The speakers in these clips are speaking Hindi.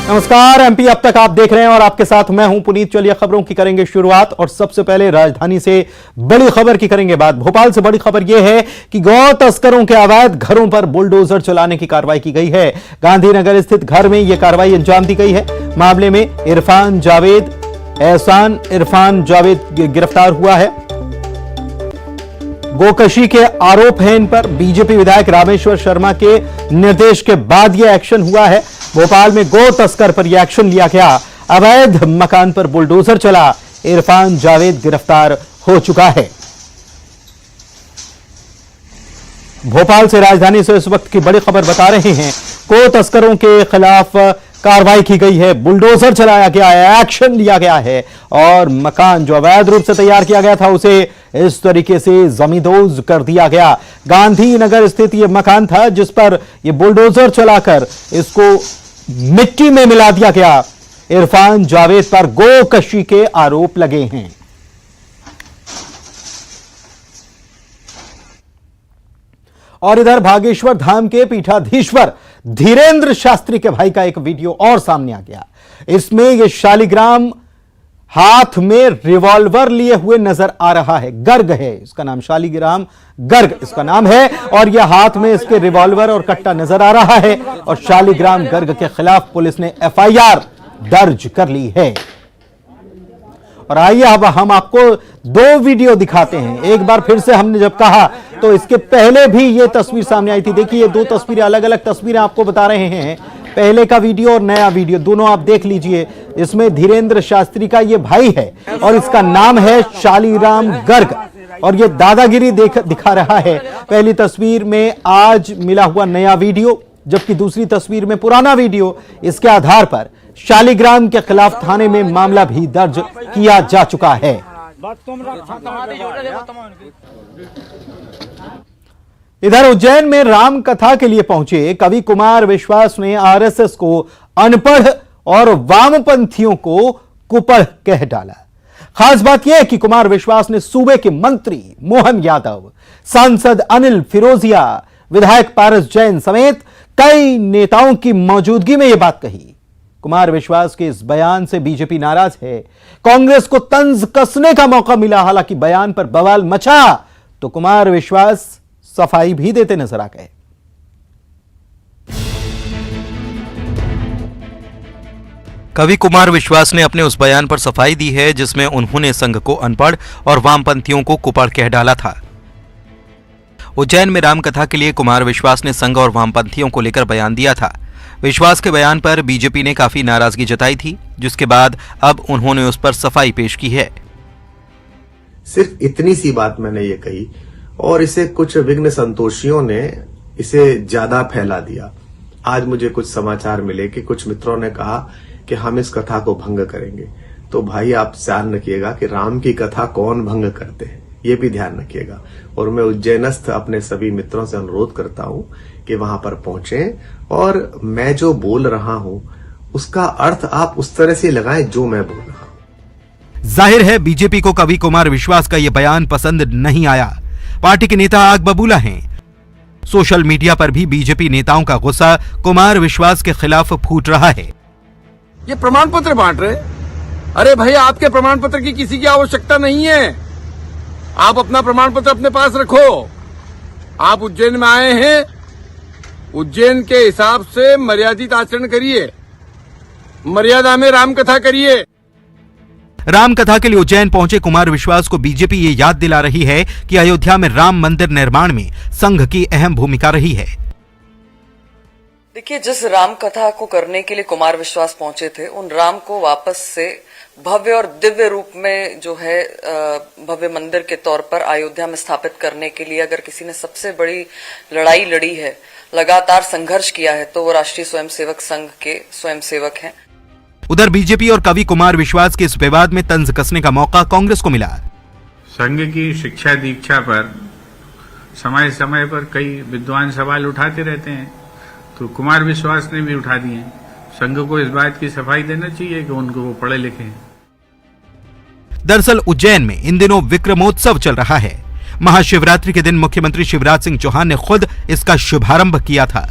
नमस्कार, एमपी अब तक आप देख रहे हैं और आपके साथ मैं हूं पुनीत। चलिए खबरों की करेंगे शुरुआत और सबसे पहले राजधानी से बड़ी खबर की करेंगे बात। भोपाल से बड़ी खबर यह है कि गौ तस्करों के अवैध घरों पर बुलडोजर चलाने की कार्रवाई की गई है। गांधीनगर स्थित घर में यह कार्रवाई अंजाम दी गई है। मामले में एहसान इरफान जावेद गिरफ्तार हुआ है। गोकशी के आरोप हैं इन पर। बीजेपी विधायक रामेश्वर शर्मा के निर्देश के बाद यह एक्शन हुआ है। भोपाल में गो तस्कर पर यह एक्शन लिया गया। अवैध मकान पर बुलडोजर चला। इरफान जावेद गिरफ्तार हो चुका है। भोपाल से राजधानी से इस वक्त की बड़ी खबर बता रहे हैं। गो तस्करों के खिलाफ कार्रवाई की गई है, बुलडोजर चलाया गया है, एक्शन लिया गया है और मकान जो अवैध रूप से तैयार किया गया था उसे इस तरीके से जमींदोज कर दिया गया। गांधीनगर स्थित यह मकान था जिस पर यह बुलडोजर चलाकर इसको मिट्टी में मिला दिया गया। इरफान जावेद पर गोकशी के आरोप लगे हैं। और इधर भागेश्वर धाम के पीठाधीश्वर धीरेन्द्र शास्त्री के भाई का एक वीडियो और सामने आ गया। इसमें यह शालिग्राम हाथ में रिवॉल्वर लिए हुए नजर आ रहा है। गर्ग है इसका नाम, शालिग्राम गर्ग इसका नाम है और यह हाथ में इसके रिवॉल्वर और कट्टा नजर आ रहा है। और शालिग्राम गर्ग के खिलाफ पुलिस ने एफआईआर दर्ज कर ली है। और आइए अब हम आपको दो वीडियो दिखाते हैं। एक बार फिर से हमने जब कहा तो इसके पहले भी यह तस्वीर सामने आई थी। देखिए, ये दो तस्वीरें, अलग अलग तस्वीरें आपको बता रहे हैं। पहले का वीडियो और नया वीडियो दोनों आप देख लीजिए। इसमें धीरेन्द्र शास्त्री का ये भाई है और इसका नाम है शालिग्राम गर्ग और ये दादागिरी दिखा रहा है। पहली तस्वीर में आज मिला हुआ नया वीडियो, जबकि दूसरी तस्वीर में पुराना वीडियो। इसके आधार पर शालिग्राम के खिलाफ थाने में मामला भी दर्ज किया जा चुका है। इधर उज्जैन में राम कथा के लिए पहुंचे कवि कुमार विश्वास ने आरएसएस को अनपढ़ और वामपंथियों को कुपढ़ कह डाला। खास बात यह है कि कुमार विश्वास ने सूबे के मंत्री मोहन यादव, सांसद अनिल फिरोजिया, विधायक पारस जैन समेत कई नेताओं की मौजूदगी में यह बात कही। कुमार विश्वास के इस बयान से बीजेपी नाराज है। कांग्रेस को तंज कसने का मौका मिला। हालांकि बयान पर बवाल मचा तो कुमार विश्वास सफाई भी देते नजर आ गए। कवि कुमार विश्वास ने अपने उस बयान पर सफाई दी है जिसमें उन्होंने संघ को अनपढ़ और वामपंथियों को कुपढ़ कह डाला था। उज्जैन में रामकथा के लिए कुमार विश्वास ने संघ और वामपंथियों को लेकर बयान दिया था। विश्वास के बयान पर बीजेपी ने काफी नाराजगी जताई थी, जिसके बाद अब उन्होंने उस पर सफाई पेश की है। सिर्फ इतनी सी बात मैंने ये कही और इसे कुछ विघ्न संतोषियों ने इसे ज्यादा फैला दिया। आज मुझे कुछ समाचार मिले कि कुछ मित्रों ने कहा कि हम इस कथा को भंग करेंगे। तो भाई, आप ध्यान रखिएगा कि राम की कथा कौन भंग करते हैं, ये भी ध्यान रखिएगा। और मैं उज्जैनस्थ अपने सभी मित्रों से अनुरोध करता हूं कि वहां पर पहुंचें और मैं जो बोल रहा हूं उसका अर्थ आप उस तरह से लगाएं जो मैं बोल रहा हूं। जाहिर है बीजेपी को कवि कुमार विश्वास का यह बयान पसंद नहीं आया। पार्टी के नेता आग बबूला हैं। सोशल मीडिया पर भी बीजेपी नेताओं का गुस्सा कुमार विश्वास के खिलाफ फूट रहा है। ये प्रमाण पत्र बांट रहे। अरे भाई, आपके प्रमाण पत्र की किसी की आवश्यकता नहीं है। आप अपना प्रमाण पत्र अपने पास रखो। आप उज्जैन में आए हैं, उज्जैन के हिसाब से मर्यादित आचरण करिए, मर्यादा में रामकथा करिए। रामकथा के लिए उज्जैन पहुंचे कुमार विश्वास को बीजेपी ये याद दिला रही है कि अयोध्या में राम मंदिर निर्माण में संघ की अहम भूमिका रही है। देखिए, जिस राम कथा को करने के लिए कुमार विश्वास पहुंचे थे, उन राम को वापस से भव्य और दिव्य रूप में जो है भव्य मंदिर के तौर पर अयोध्या में स्थापित करने के लिए अगर किसी ने सबसे बड़ी लड़ाई लड़ी है, लगातार संघर्ष किया है, तो वो राष्ट्रीय स्वयंसेवक संघ के स्वयंसेवक हैं। उधर बीजेपी और कवि कुमार विश्वास के इस विवाद में तंज कसने का मौका कांग्रेस को मिला। संघ की शिक्षा दीक्षा पर समय समय पर कई विद्वान सवाल उठाते रहते हैं, तो कुमार विश्वास ने भी उठा दिए। संघ को इस बात की सफाई देना चाहिए कि उनको वो पढ़े लिखे हैं। दरअसल उज्जैन में इन दिनों विक्रमोत्सव चल रहा है। महाशिवरात्रि के दिन मुख्यमंत्री शिवराज सिंह चौहान ने खुद इसका शुभारंभ किया था।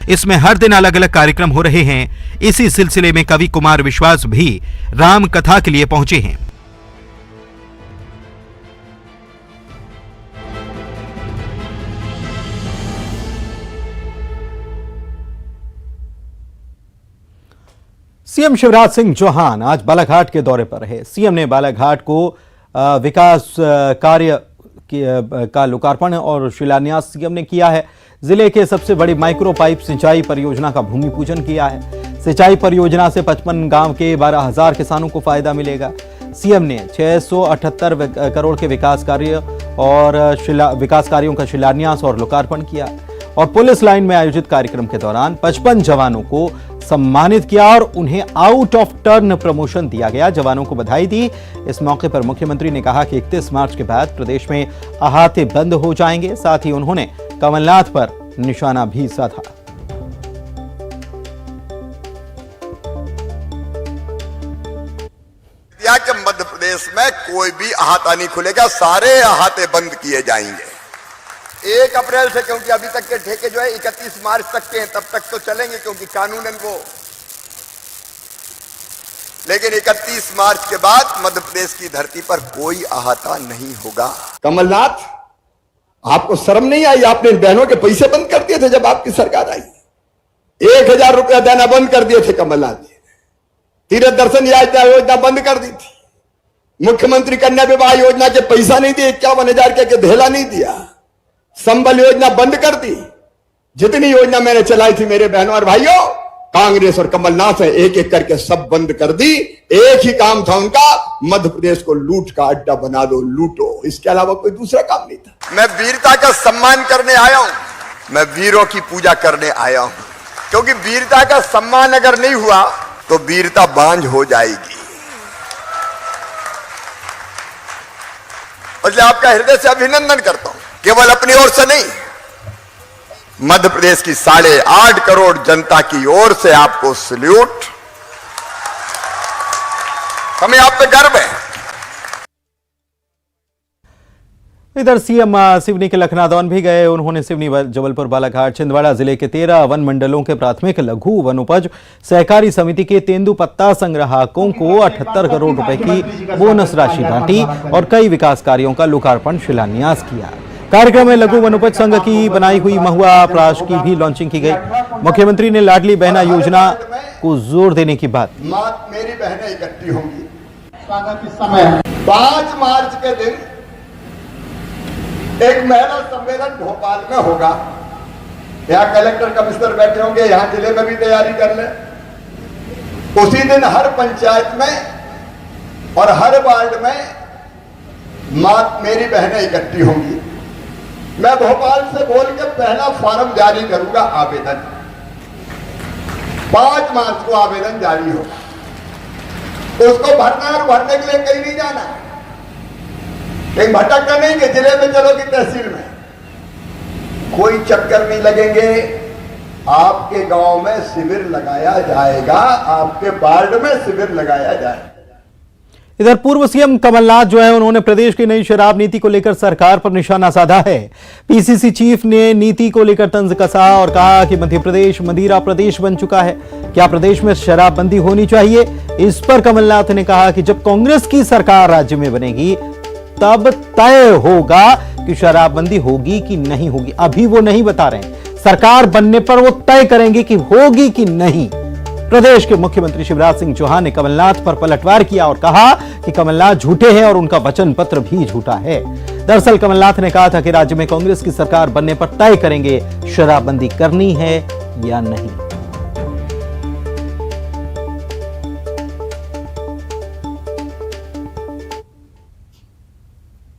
इसमें हर दिन अलग अलग कार्यक्रम हो रहे हैं। इसी सिलसिले में कवि कुमार विश्वास भी राम कथा के लिए पहुंचे हैं। सीएम शिवराज सिंह चौहान आज बालाघाट के दौरे पर रहे। सीएम ने बालाघाट को विकास कार्य का लोकार्पण और शिलान्यास सीएम ने किया है। जिले के सबसे बड़ी माइक्रो पाइप सिंचाई परियोजना का भूमि पूजन किया है। सिंचाई परियोजना से 55 गांव के 12,000 किसानों को फायदा मिलेगा। सीएम ने 678 करोड़ के विकास कार्यों का शिलान्यास और लोकार्पण किया और पुलिस लाइन में आयोजित कार्यक्रम के दौरान 55 जवानों को सम्मानित किया और उन्हें आउट ऑफ टर्न प्रमोशन दिया गया। जवानों को बधाई दी। इस मौके पर मुख्यमंत्री ने कहा कि 31 मार्च के बाद प्रदेश में अहाते बंद हो जाएंगे। साथ ही उन्होंने कमलनाथ पर निशाना भी साधा। कि मध्य प्रदेश में कोई भी अहाता नहीं खुलेगा, सारे अहाते बंद किए जाएंगे 1 अप्रैल से, क्योंकि अभी तक के ठेके जो है 31 मार्च तक के हैं, तब तक तो चलेंगे क्योंकि कानूनन वो, लेकिन 31 मार्च के बाद मध्य प्रदेश की धरती पर कोई अहाता नहीं होगा। कमलनाथ, आपको शर्म नहीं आई? आपने बहनों के पैसे बंद कर दिए थे जब आपकी सरकार आई। 1000 रुपया देना बंद कर दिए थे कमलनाथ जी। तीर्थ दर्शन योजना बंद कर दी थी। मुख्यमंत्री कन्या विवाह योजना के पैसा नहीं दिए, 51,000 के धेला नहीं दिया। संबल योजना बंद कर दी। जितनी योजना मैंने चलाई थी मेरे बहनों और भाइयों, कांग्रेस और कमलनाथ ने एक एक करके सब बंद कर दी। एक ही काम था उनका, मध्य प्रदेश को लूट का अड्डा बना दो, लूटो। इसके अलावा कोई दूसरा काम नहीं था। मैं वीरता का सम्मान करने आया हूं, मैं वीरों की पूजा करने आया हूं, क्योंकि वीरता का सम्मान अगर नहीं हुआ तो वीरता बांझ हो जाएगी। इसलिए आपका हृदय से अभिनंदन करता हूं, केवल अपनी ओर से नहीं, मध्य प्रदेश की 8.5 करोड़ जनता की ओर से आपको सल्यूट। हमें आप पे गर्व है। इधर सीएम सिवनी के लखनादौन भी गए। उन्होंने सिवनी, जबलपुर, बालाघाट, छिंदवाड़ा जिले के 13 वन मंडलों के प्राथमिक लघु वनोपज सहकारी समिति के तेंदुपत्ता संग्राहकों को 78 करोड़ रुपए की बोनस राशि बांटी और कई विकास कार्यों का लोकार्पण शिलान्यास किया। कार्यक्रम में लघु वनोपज संघ की बनाई हुई महुआ प्राश की भी लॉन्चिंग की गई। मुख्यमंत्री ने लाडली बहना योजना को जोर देने की बात। मेरी बहनें इकट्ठी होंगी। स्वागत इस समय 5 मार्च के दिन एक महिला सम्मेलन भोपाल में होगा। यहाँ कलेक्टर कमिश्नर बैठे होंगे, यहाँ जिले में भी तैयारी कर ले। उसी दिन हर पंचायत में और हर वार्ड में मेरी बहनें इकट्ठी होंगी। मैं भोपाल से बोल के पहला फॉर्म जारी करूंगा, आवेदन 5 मार्च को आवेदन जारी होगा। उसको भरना और भरने के लिए कहीं नहीं जाना, कहीं भटकना नहीं कि जिले में चलो कि तहसील में, कोई चक्कर नहीं लगेंगे। आपके गांव में शिविर लगाया जाएगा, आपके वार्ड में शिविर लगाया जाएगा। इधर पूर्व सीएम कमलनाथ जो है, उन्होंने प्रदेश की नई शराब नीति को लेकर सरकार पर निशाना साधा है। पीसीसी चीफ ने नीति को लेकर तंज कसा और कहा कि मध्य प्रदेश मदिरा प्रदेश बन चुका है, क्या प्रदेश में शराबबंदी होनी चाहिए। इस पर कमलनाथ ने कहा कि जब कांग्रेस की सरकार राज्य में बनेगी तब तय होगा कि शराबबंदी होगी कि नहीं होगी। अभी वो नहीं बता रहे हैं, सरकार बनने पर वो तय करेंगे कि होगी कि नहीं। प्रदेश के मुख्यमंत्री शिवराज सिंह चौहान ने कमलनाथ पर पलटवार किया और कहा कि कमलनाथ झूठे हैं और उनका वचन पत्र भी झूठा है। दरअसल कमलनाथ ने कहा था कि राज्य में कांग्रेस की सरकार बनने पर तय करेंगे शराबबंदी करनी है या नहीं।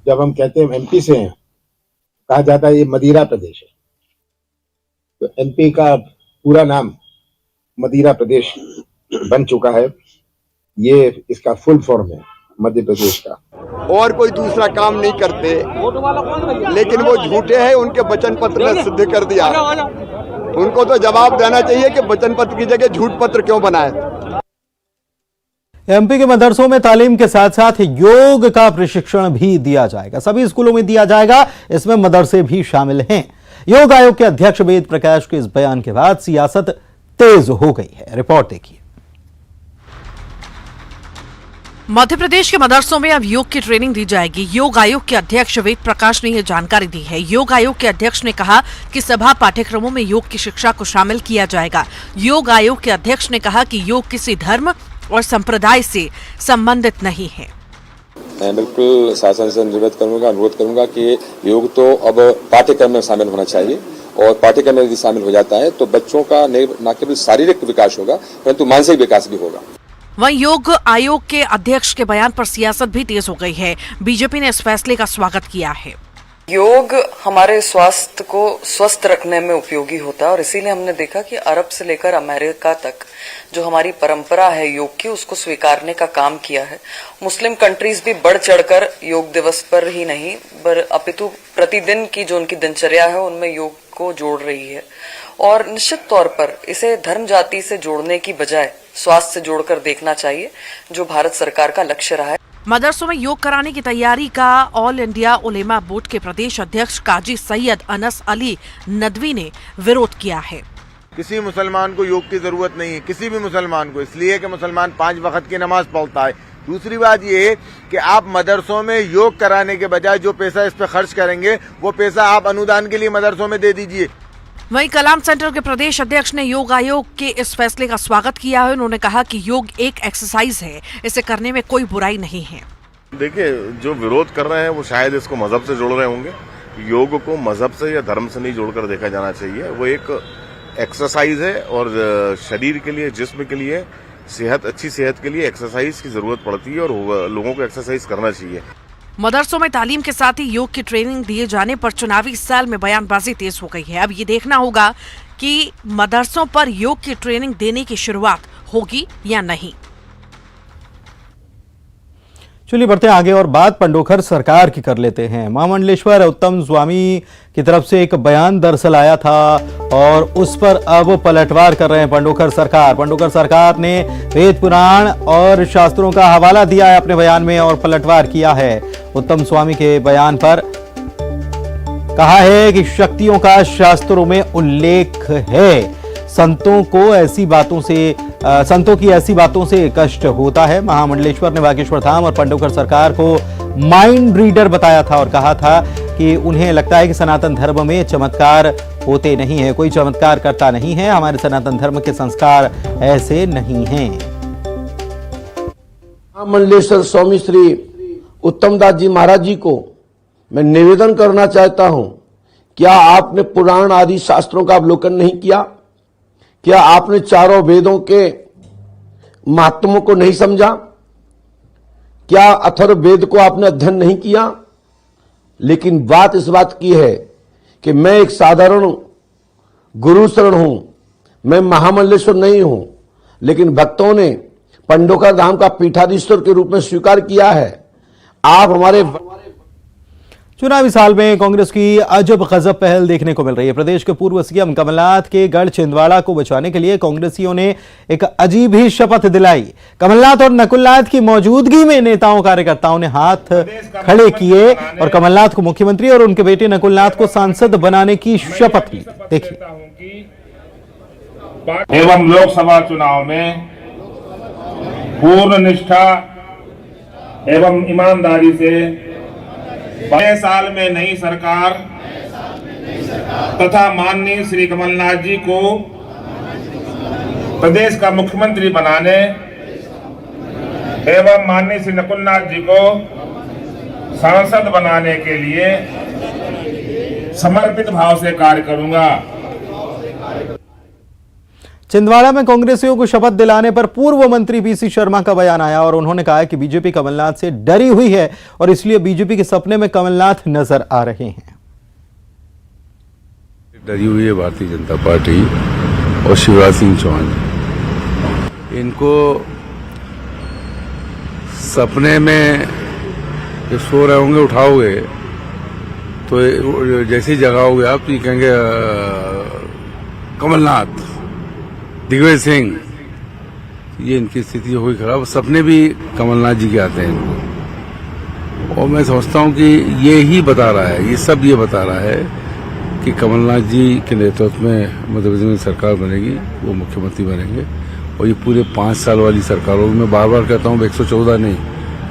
जब हम कहते हैं एमपी से हैं, कहा जाता है ये मदिरा प्रदेश है, तो एमपी का पूरा नाम मदिरा प्रदेश बन चुका है। ये इसका फुल फॉर्म है मध्य प्रदेश का। और कोई दूसरा काम नहीं करते, लेकिन वो झूठे हैं, उनके वचन पत्र ने सिद्ध कर दिया। उनको तो जवाब देना चाहिए कि वचन पत्र की जगह झूठ पत्र क्यों बनाए। एमपी के मदरसों में तालीम के साथ साथ योग का प्रशिक्षण भी दिया जाएगा। सभी स्कूलों में दिया जाएगा, इसमें मदरसे भी शामिल हैं। योग आयोग के अध्यक्ष वेद प्रकाश के इस बयान के बाद सियासत तेज हो गई है। रिपोर्ट देखिए। मध्य प्रदेश के मदरसों में अब योग की ट्रेनिंग दी जाएगी। योग आयोग के अध्यक्ष वेद प्रकाश ने यह जानकारी दी है। योग आयोग के अध्यक्ष ने कहा कि सभा पाठ्यक्रमों में योग की शिक्षा को शामिल किया जाएगा। योग आयोग के अध्यक्ष ने कहा कि योग किसी धर्म और संप्रदाय से संबंधित नहीं है। मैं बिल्कुल शासन से अनुरोध करूंगा कि योग तो अब पाठ्यक्रम में शामिल होना चाहिए, और पाठ्यक्रम में यदि शामिल हो जाता है तो बच्चों का न केवल शारीरिक विकास होगा परंतु मानसिक विकास भी होगा। वहीं योग आयोग के अध्यक्ष के बयान पर सियासत भी तेज हो गई है। बीजेपी ने इस फैसले का स्वागत किया है। योग हमारे स्वास्थ्य को स्वस्थ रखने में उपयोगी होता है और इसीलिए हमने देखा कि अरब से लेकर अमेरिका तक जो हमारी परंपरा है योग की, उसको स्वीकारने का काम किया है। मुस्लिम कंट्रीज भी बढ़ चढ़कर योग दिवस पर ही नहीं अपितु प्रतिदिन की जो उनकी दिनचर्या है उनमें योग को जोड़ रही है। और निश्चित तौर पर इसे धर्म जाति से जोड़ने की बजाय स्वास्थ्य से जोड़कर देखना चाहिए, जो भारत सरकार का लक्ष्य रहा है। मदरसों में योग कराने की तैयारी का ऑल इंडिया उलेमा बोर्ड के प्रदेश अध्यक्ष काजी सैयद अनस अली नदवी ने विरोध किया है। किसी मुसलमान को योग की जरूरत नहीं है, किसी भी मुसलमान को, इसलिए कि मुसलमान 5 वक्त की नमाज पढ़ता है। दूसरी बात ये कि आप मदरसों में योग कराने के बजाय जो पैसा इस पे खर्च करेंगे वो पैसा आप अनुदान के लिए मदरसों में दे दीजिए। वहीं कलाम सेंटर के प्रदेश अध्यक्ष ने योग आयोग के इस फैसले का स्वागत किया है। उन्होंने कहा कि योग एक एक्सरसाइज है, इसे करने में कोई बुराई नहीं है। देखिए, जो विरोध कर रहे हैं वो शायद इसको मजहब से जोड़ रहे होंगे। योग को मजहब से या धर्म से नहीं जोड़कर देखा जाना चाहिए। वो एक एक्सरसाइज है और शरीर के लिए, जिस्म के लिए, अच्छी सेहत के लिए एक्सरसाइज की जरूरत पड़ती है और लोगों को एक्सरसाइज करना चाहिए। मदरसों में तालीम के साथ ही योग की ट्रेनिंग दिए जाने पर चुनावी साल में बयानबाजी तेज हो गई है। अब ये देखना होगा कि मदरसों पर योग की ट्रेनिंग देने की शुरुआत होगी या नहीं। चलिए बढ़ते हैं आगे और बात पंडोखर सरकार की कर लेते हैं। महामंडलेश्वर उत्तम स्वामी की तरफ से एक बयान दरअसल आया था और उस पर अब पलटवार कर रहे हैं पंडोखर सरकार। पंडोखर सरकार ने वेद पुराण और शास्त्रों का हवाला दिया है अपने बयान में और पलटवार किया है। उत्तम स्वामी के बयान पर कहा है कि शक्तियों का शास्त्रों में उल्लेख है, संतों की ऐसी बातों से कष्ट होता है। महामंडलेश्वर ने बागेश्वर धाम और पंडोखर सरकार को माइंड रीडर बताया था और कहा था कि उन्हें लगता है कि सनातन धर्म में चमत्कार होते नहीं है, कोई चमत्कार करता नहीं है। हमारे सनातन धर्म के संस्कार ऐसे नहीं हैं। महामंडलेश्वर स्वामी श्री उत्तमदास जी महाराज जी को मैं निवेदन करना चाहता हूं, क्या आपने पुराण आदि शास्त्रों का अवलोकन नहीं किया? क्या आपने चारों वेदों के महात्मों को नहीं समझा? क्या अथर्व वेद को आपने अध्ययन नहीं किया? लेकिन बात इस बात की है कि मैं एक साधारण गुरु शरण हूं, मैं महामंडलेश्वर नहीं हूं, लेकिन भक्तों ने पंडोखर धाम का पीठाधीश्वर के रूप में स्वीकार किया है। आप हमारे चुनावी साल में कांग्रेस की अजब गजब पहल देखने को मिल रही है। प्रदेश के पूर्व सीएम कमलनाथ के गढ़ छिंदवाड़ा को बचाने के लिए कांग्रेसियों ने एक अजीब ही शपथ दिलाई। कमलनाथ और नकुलनाथ की मौजूदगी में नेताओं कार्यकर्ताओं ने हाथ खड़े किए और कमलनाथ को मुख्यमंत्री और उनके बेटे नकुलनाथ को सांसद बनाने की शपथ ली। देखिए। एवं लोकसभा चुनाव में पूर्ण निष्ठा एवं ईमानदारी से 6 साल में नई सरकार तथा माननीय श्री कमलनाथ जी को प्रदेश का मुख्यमंत्री बनाने एवं माननीय श्री नकुलनाथ जी को सांसद बनाने के लिए समर्पित भाव से कार्य करूंगा। छिंदवाड़ा में कांग्रेसियों को शपथ दिलाने पर पूर्व मंत्री पीसी शर्मा का बयान आया और उन्होंने कहा कि बीजेपी कमलनाथ से डरी हुई है और इसलिए बीजेपी के सपने में कमलनाथ नजर आ रहे हैं। डरी हुई है भारतीय जनता पार्टी और शिवराज सिंह चौहान। इनको सपने में जो सो रहे होंगे उठाओगे तो जैसे ही जगाओगे आप तो ये कहेंगे कमलनाथ, दिग्विजय सिंह, ये इनकी स्थिति होगी खराब। सपने भी कमलनाथ जी के आते हैं इनको। और मैं समझता हूं कि ये ही बता रहा है, ये सब ये बता रहा है कि कमलनाथ जी के नेतृत्व में मध्य प्रदेश में सरकार बनेगी, वो मुख्यमंत्री बनेंगे। और ये पूरे 5 साल वाली सरकारों में बार बार कहता हूँ 114 नहीं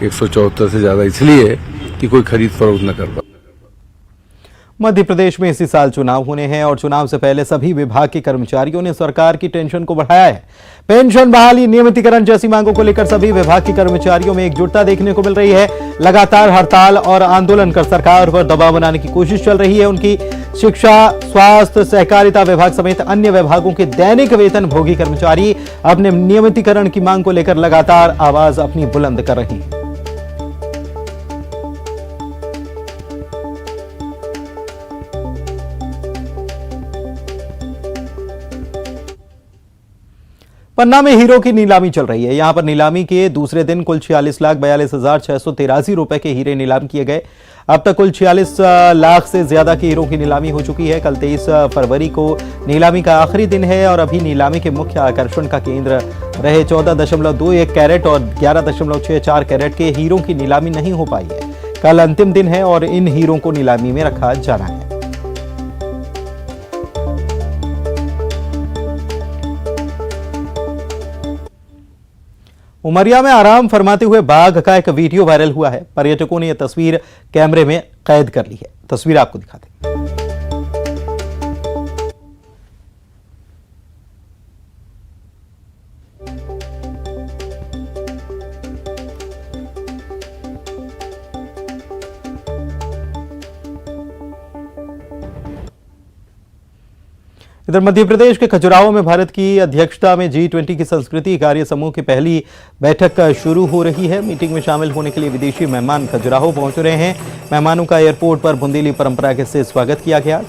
174 से ज्यादा, इसलिए कि कोई खरीद फरोख्त न कर पाए। मध्य प्रदेश में इसी साल चुनाव होने हैं और चुनाव से पहले सभी विभाग के कर्मचारियों ने सरकार की टेंशन को बढ़ाया है। पेंशन बहाली, नियमितीकरण जैसी मांगों को लेकर सभी विभाग के कर्मचारियों में एकजुटता देखने को मिल रही है। लगातार हड़ताल और आंदोलन कर सरकार पर दबाव बनाने की कोशिश चल रही है। उनकी शिक्षा, स्वास्थ्य, सहकारिता विभाग समेत अन्य विभागों के दैनिक वेतन भोगी कर्मचारी अपने नियमितीकरण की मांग को लेकर लगातार आवाज अपनी बुलंद कर रही है। पन्ना में हीरो की नीलामी चल रही है। यहां पर नीलामी के दूसरे दिन कुल 46,42,683 रुपए के हीरे नीलाम किए गए। अब तक कुल 46 लाख से ज्यादा की हीरों की नीलामी हो चुकी है। कल 23 फरवरी को नीलामी का आखिरी दिन है और अभी नीलामी के मुख्य आकर्षण का केंद्र रहे 14.21 कैरेट और 11.64 कैरेट के हीरों की नीलामी नहीं हो पाई है। कल अंतिम दिन है और इन हीरों को नीलामी में रखा जाना है। उमरिया में आराम फरमाते हुए बाघ का एक वीडियो वायरल हुआ है। पर्यटकों ने यह तस्वीर कैमरे में कैद कर ली है। तस्वीर आपको दिखाते हैं। इधर मध्य प्रदेश के खजुराहो में भारत की अध्यक्षता में G20 की संस्कृति कार्य समूह की पहली बैठक शुरू हो रही है। मीटिंग में शामिल होने के लिए विदेशी मेहमान खजुराहो पहुंच रहे हैं। मेहमानों का एयरपोर्ट पर बुंदेली परंपरा के से स्वागत किया गया।